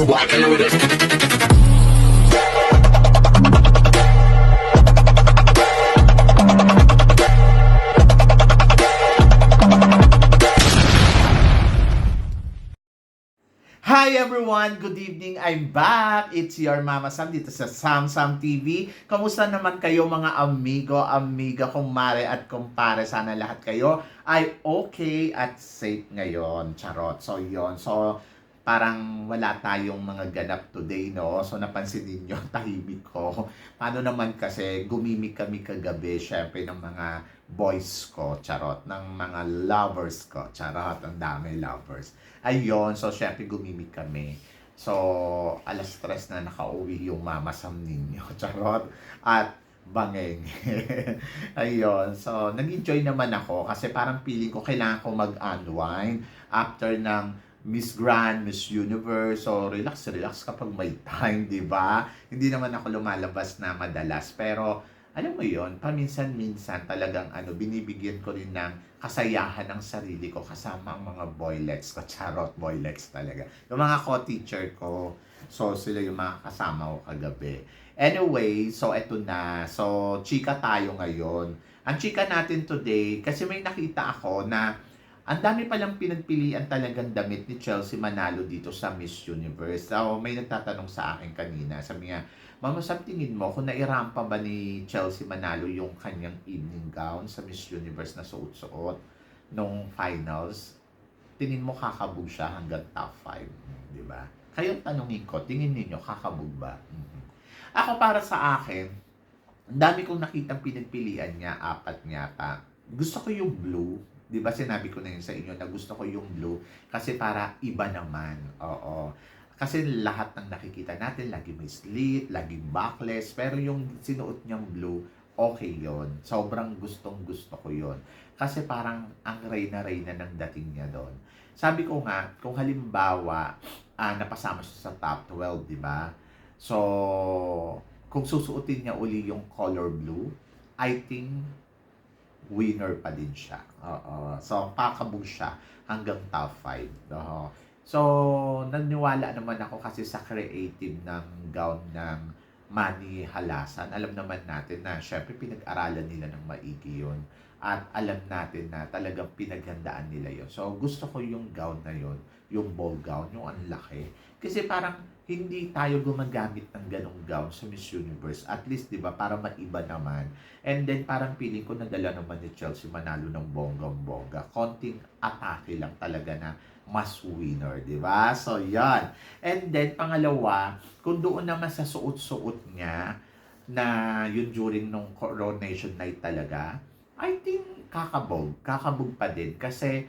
rockin' with it. Hi everyone! Good evening! I'm back! It's your Mama Sam dito sa Sam Sam TV. Kamusta naman kayo mga amigo, amiga, kumare at kumpare? Sana lahat kayo ay okay at safe ngayon. Charot. So yon. So parang wala tayong mga ganap today, no? So napansin ninyo, tahimik ko. Paano naman kasi gumimik kami kagabi, syempre ng mga boys ko, charot, ng mga lovers ko, charot, ang dami lovers. Ayun, so syempre gumimik kami. So, alas 3 na nakauwi yung mama Sam ninyo, charot, at bangeng. Ayun, so nag-enjoy naman ako kasi parang feeling ko kailangan ko mag-unwind after ng Miss Grand, Miss Universe. So, relax, relax kapag may time, di ba? Hindi naman ako lumalabas na madalas. Pero, alam mo yon, paminsan-minsan talagang binibigyan ko rin ng kasayahan ng sarili ko kasama ang mga boylets ko. Charot, boylets talaga. Yung mga co-teacher ko. So, sila yung mga kasama ko kagabi. Anyway, so eto na. So, chika tayo ngayon. Ang chika natin today, kasi may nakita ako na ang dami palang pinagpilian talagang damit ni Chelsea Manalo dito sa Miss Universe. So, may nagtatanong sa akin kanina. Sabi nga, Mama Sam, tingin mo kung nairampa ba ni Chelsea Manalo yung kanyang evening gown sa Miss Universe na suot-suot nung finals, tingin mo kakabog siya hanggang top 5, di ba? Kayong tanongin ko, tingin niyo kakabog ba? Ako para sa akin, ang dami kong nakitang pinagpilian niya, 4 yata. Gusto ko yung blue. Di ba sinabi ko na yun sa inyo na gusto ko yung blue kasi para iba naman. Oo. Kasi lahat ng nakikita natin, lagi may slit, laging backless, pero yung sinuot niyang blue, okay yon. Sobrang gustong gusto ko yon. Kasi parang ang reyna-reyna ng dating niya doon. Sabi ko nga, kung halimbawa, napasama siya sa top 12, di ba? So, kung susuotin niya uli yung color blue, I think winner pa din siya. Oo. So, kakabog siya hanggang top 5. Oo. So, naniwala naman ako kasi sa creative ng gown ng Manny Halasan. Alam naman natin na syempre pinag-aralan nila ng maigi yun. At alam natin na talagang pinaghandaan nila yun. So, gusto ko yung gown na yun, yung ball gown, yung ang laki. Kasi parang hindi tayo gumagamit ng ganong gown sa Miss Universe. At least, di ba, para maiba naman. And then, parang feeling ko nadala naman ni Chelsea Manalo ng bonggang-bongga. Konting atake lang talaga na mas winner, di ba? So, yan. And then, pangalawa, kung doon naman sa suot-suot niya, na yun during nung coronation night talaga, I think kakabog. Kakabog pa din. Kasi,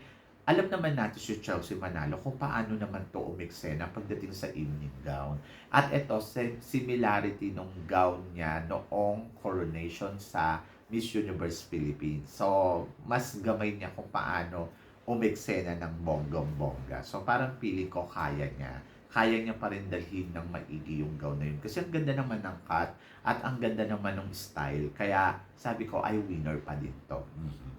alam naman natin si Chelsea Manalo kung paano naman to umiksena pagdating sa evening gown. At ito, similarity nung gown niya noong coronation sa Miss Universe Philippines. So, mas gamay niya kung paano umiksena ng bonggong-bongga. So, parang feeling ko kaya niya. Kaya niya pa rin dalhin ng maigi yung gown na yun. Kasi ang ganda naman ng cut at ang ganda naman ng style. Kaya sabi ko, ay winner pa din to.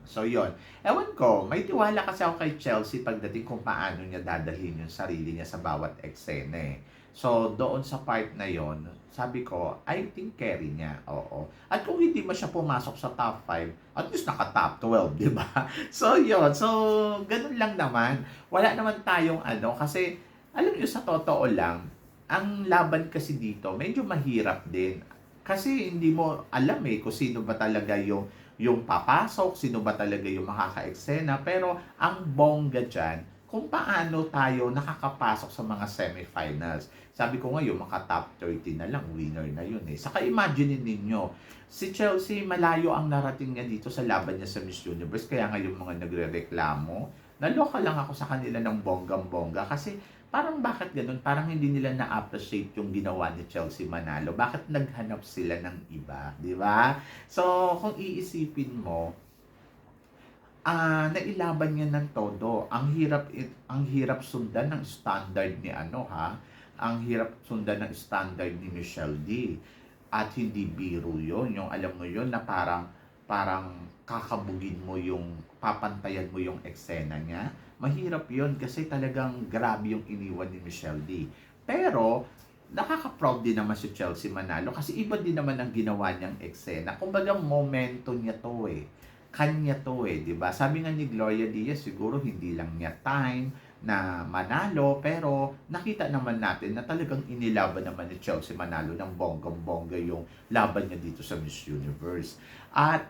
So, yon. Ewan ko, may tiwala kasi ako kay Chelsea pagdating kung paano niya dadalhin yung sarili niya sa bawat eksena eh. So, doon sa part na yon, sabi ko, I think carry niya. Oo. At kung hindi mo siya pumasok sa top 5, at least naka-top 12, di ba? So, yon. So, ganun lang naman. Wala naman tayong kasi, alam niyo, sa totoo lang, ang laban kasi dito, medyo mahirap din. Kasi hindi mo alam kung sino ba talaga yung papasok, sino ba talaga yung makaka-eksena. Pero ang bongga dyan, kung paano tayo nakakapasok sa mga semifinals. Sabi ko ngayon, maka-top 30 na lang, winner na yun eh. Saka imagine ninyo, si Chelsea, malayo ang narating niya dito sa laban niya sa Miss Universe. Kaya ngayon mga nagre-reklamo, naloka lang ako sa kanila ng bonggang-bongga. Kasi parang bakit ganun? Parang hindi nila na-appreciate yung ginawa ni Chelsea Manalo. Bakit naghanap sila ng iba? Di ba? So, kung iisipin mo, nailaban niya ng todo. Ang hirap sundan ng standard ni Ang hirap sundan ng standard ni Michelle D. At hindi biro yun. Yung alam mo yun na parang kakabugin mo papantayan mo yung eksena niya. Mahirap yun kasi talagang grabe yung iniwan ni Michelle D. Pero, nakaka-proud din naman si Chelsea Manalo kasi iba din naman ang ginawa niyang eksena. Kumbaga, momento niya to eh. Kanya to eh, di ba? Sabi nga ni Gloria Diaz, siguro hindi lang niya time na manalo, pero nakita naman natin na talagang inilaban naman ni Chelsea Manalo ng bonggang-bongga yung laban niya dito sa Miss Universe. At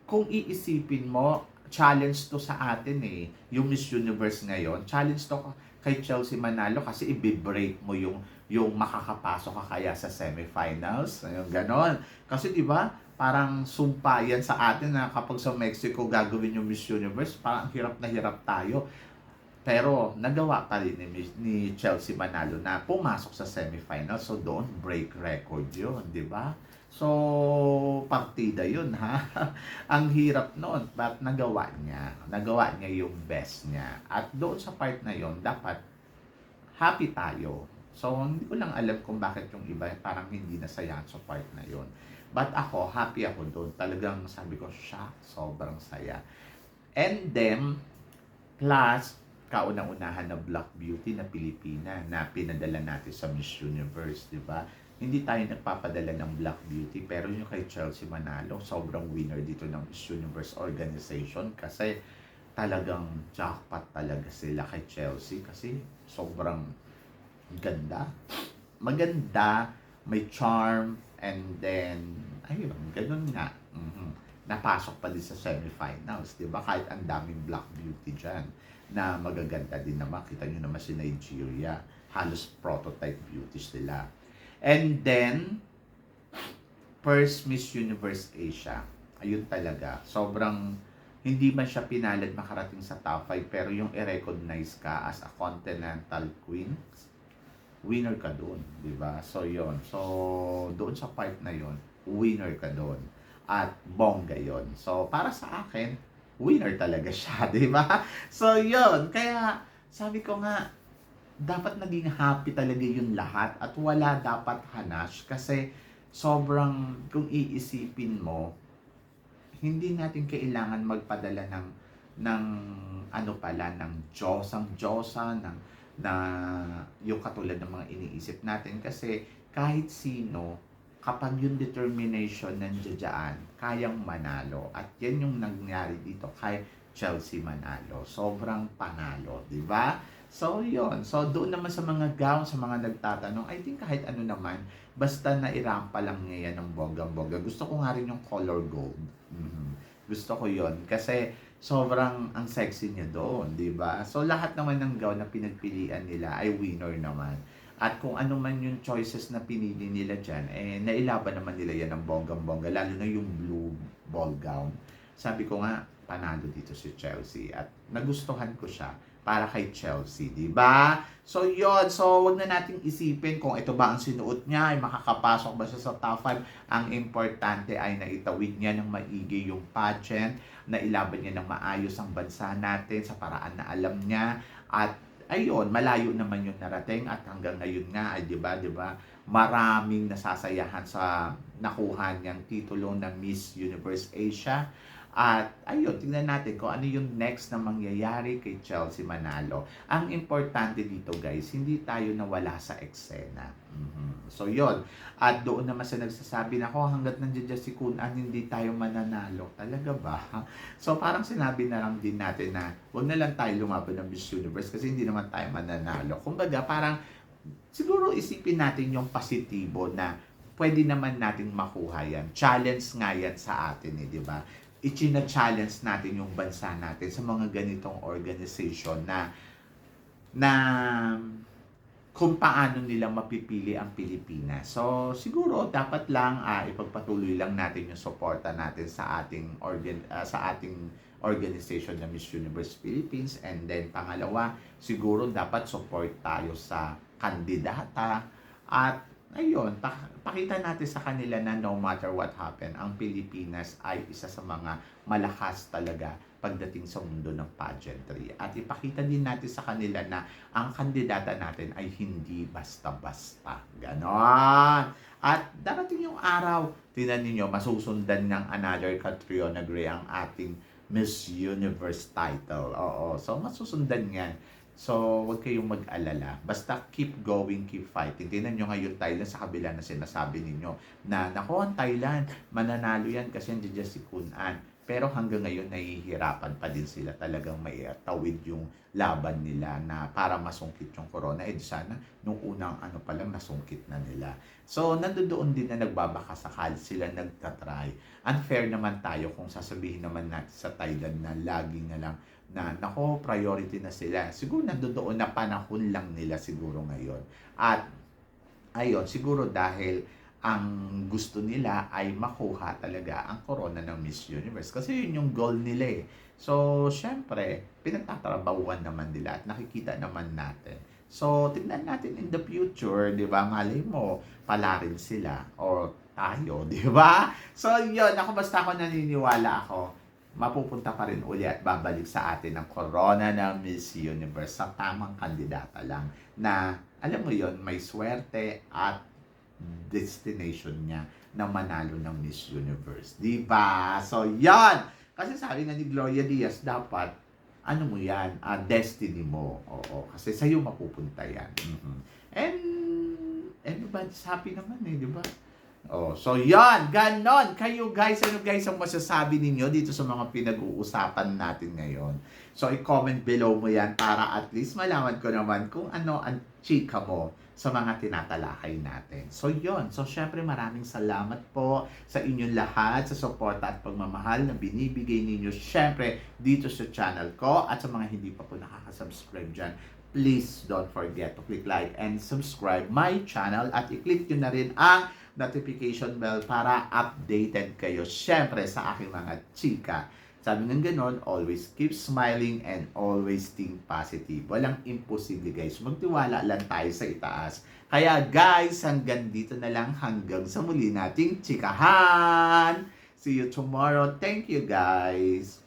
kung iisipin mo, challenge to sa atin eh, yung Miss Universe ngayon. Challenge to kay Chelsea Manalo kasi i-break mo yung makakapasok ka kaya sa semifinals. Ayun, ganon. Kasi di ba parang sumpa yan sa atin na kapag sa Mexico gagawin yung Miss Universe, parang hirap na hirap tayo. Pero nagawa pa rin ni Chelsea Manalo na pumasok sa semifinals. So doon, break record yun, di ba? So, partida yun, ha? Ang hirap noon, but nagawa niya. Nagawa niya yung best niya. At doon sa part na yun, dapat happy tayo. So, hindi ko lang alam kung bakit yung iba parang hindi nasayahan sa part na yun. But ako, happy ako doon. Talagang sabi ko, siya, sobrang saya. And then, plus, kauna-unahan na Black Beauty na Pilipina na pinadala natin sa Miss Universe, di ba? Hindi tayo nagpapadala ng Black Beauty, pero yung kay Chelsea Manalo, sobrang winner dito ng Miss Universe organization kasi talagang jackpot talaga sila kay Chelsea kasi sobrang ganda. Maganda, may charm, and then, ayun, ganun nga. Napasok pa din sa semifinals, di ba? Kahit ang daming Black Beauty dyan na magaganda din naman. Kita nyo naman si Nigeria. Halos prototype beauties nila. And then, first Miss Universe Asia. Ayun talaga. Sobrang, hindi man siya pinalad makarating sa top 5, pero yung i-recognize ka as a continental queen, winner ka doon, di ba? So, yon. So, doon sa part na yon, winner ka doon. At bongga yon. So, para sa akin, winner talaga siya, di ba? So, yon. Kaya, sabi ko nga, dapat naging happy talaga yung lahat at wala dapat hanash kasi sobrang, kung iisipin mo, hindi natin kailangan magpadala ng ano pala, ng Diyosang-Diyosa, na yung katulad ng mga iniisip natin kasi kahit sino, kapag yung determination nandiyan, kayang manalo. At yan yung nangyari dito kay Chelsea Manalo. Sobrang panalo, di ba? So, yon. So, doon naman sa mga gown, sa mga nagtatanong, I think kahit ano naman, basta nairampa lang niya yan ng bonggang-bongga. Gusto ko nga rin yung color gold. Gusto ko yon kasi sobrang ang sexy niya doon, di ba? So, lahat naman ng gown na pinagpilian nila ay winner naman. At kung ano man yung choices na pinili nila dyan, eh, nailaban naman nila yan ng bonggang-bongga, lalo na yung blue ball gown. Sabi ko nga, panalo dito si Chelsea. At nagustuhan ko siya para kay Chelsea, di ba? So, yon. So, wag na nating isipin kung ito ba ang sinuot niya, ay makakapasok ba siya sa top 5. Ang importante ay naitawid niya ng maigi yung pageant, na ilaban niya ng maayos ang bansa natin sa paraan na alam niya. At ayun, malayo naman yung narating at hanggang ngayon nga ay 'di ba, maraming nasasayahan sa nakuha niyang titulo ng Miss Universe Asia. At ayun, tingnan natin kung ano yung next na mangyayari kay Chelsea Manalo. Ang importante dito guys, hindi tayo nawala sa eksena. So yun. At doon naman sa nagsasabi na hanggat nandiyan si Kunan, hindi tayo mananalo. Talaga ba? So parang sinabi na lang din natin na huwag na lang tayo lumaban ng Miss Universe kasi hindi naman tayo mananalo. Kumbaga parang siguro isipin natin yung positibo na pwede naman nating makuha yan. Challenge nga yan sa atin di ba? Ichina-challenge natin yung bansa natin sa mga ganitong organization na kung paano nila mapipili ang Pilipinas. So, siguro dapat lang ipagpatuloy lang natin yung suporta natin sa ating organization na Miss Universe Philippines. And then, pangalawa, siguro dapat support tayo sa kandidata. At, ayun, pakita natin sa kanila na no matter what happen, ang Pilipinas ay isa sa mga malakas talaga pagdating sa mundo ng pageantry. At ipakita din natin sa kanila na ang kandidata natin ay hindi basta-basta. Ganon. At darating yung araw, tingnan ninyo, masusundan ng another Catriona Gray ang ating Miss Universe title. Oo. So, masusundan yan. So, huwag kayong mag-alala. Basta keep going, keep fighting. Tingnan nyo ngayon Thailand sa kabila na sinasabi ninyo na, naku, ang Thailand, mananalo yan kasi nandiyan si Kun An. Pero hanggang ngayon, nahihirapan pa din sila talagang may tawid yung laban nila na para masungkit yung corona. Eh, sana, nung unang ano pa lang, nasungkit na nila. So, nandoon din na nagbabakasakal sila nagtatry. Unfair naman tayo kung sasabihin naman natin sa Thailand na lagi na lang na nako, priority na sila. Siguro nandoon na panahon lang nila siguro ngayon. At ayun, siguro dahil ang gusto nila ay makuha talaga ang corona ng Miss Universe. Kasi yun yung goal nila eh. So, syempre, pinagtatrabahuan naman nila at nakikita naman natin. So, tignan natin in the future, di ba? Malay mo, pala rin sila or tayo, di ba? So, yun, basta ako naniniwala ako mapupunta pa rin uli at babalik sa atin ang corona ng Miss Universe sa tamang kandidata lang na, alam mo yon, may swerte at destination niya na manalo ng Miss Universe. Diba? So, yan! Kasi sabi nga ni Gloria Diaz, dapat, ano mo yan, destiny mo. Oo, kasi sa'yo mapupunta yan. And, everybody's happy naman eh, di ba? Oh, so yan, ganon. Kayo guys, ano guys ang masasabi ninyo dito sa mga pinag-uusapan natin ngayon? So, i-comment below mo yan para at least malaman ko naman kung ano ang chika mo sa mga tinatalakay natin. So, yon. So, syempre maraming salamat po sa inyong lahat sa suporta at pagmamahal na binibigay ninyo syempre dito sa channel ko at sa mga hindi pa po nakaka-subscribe dyan. Please don't forget to click like and subscribe my channel at i-click nyo na rin ang notification bell para updated kayo syempre sa aking mga chika. Sabi ng ganon, always keep smiling and always think positive. Walang imposible guys. Magtiwala lang tayo sa itaas. Kaya guys, hanggang dito na lang, hanggang sa muli nating chikahan. See you tomorrow. Thank you guys.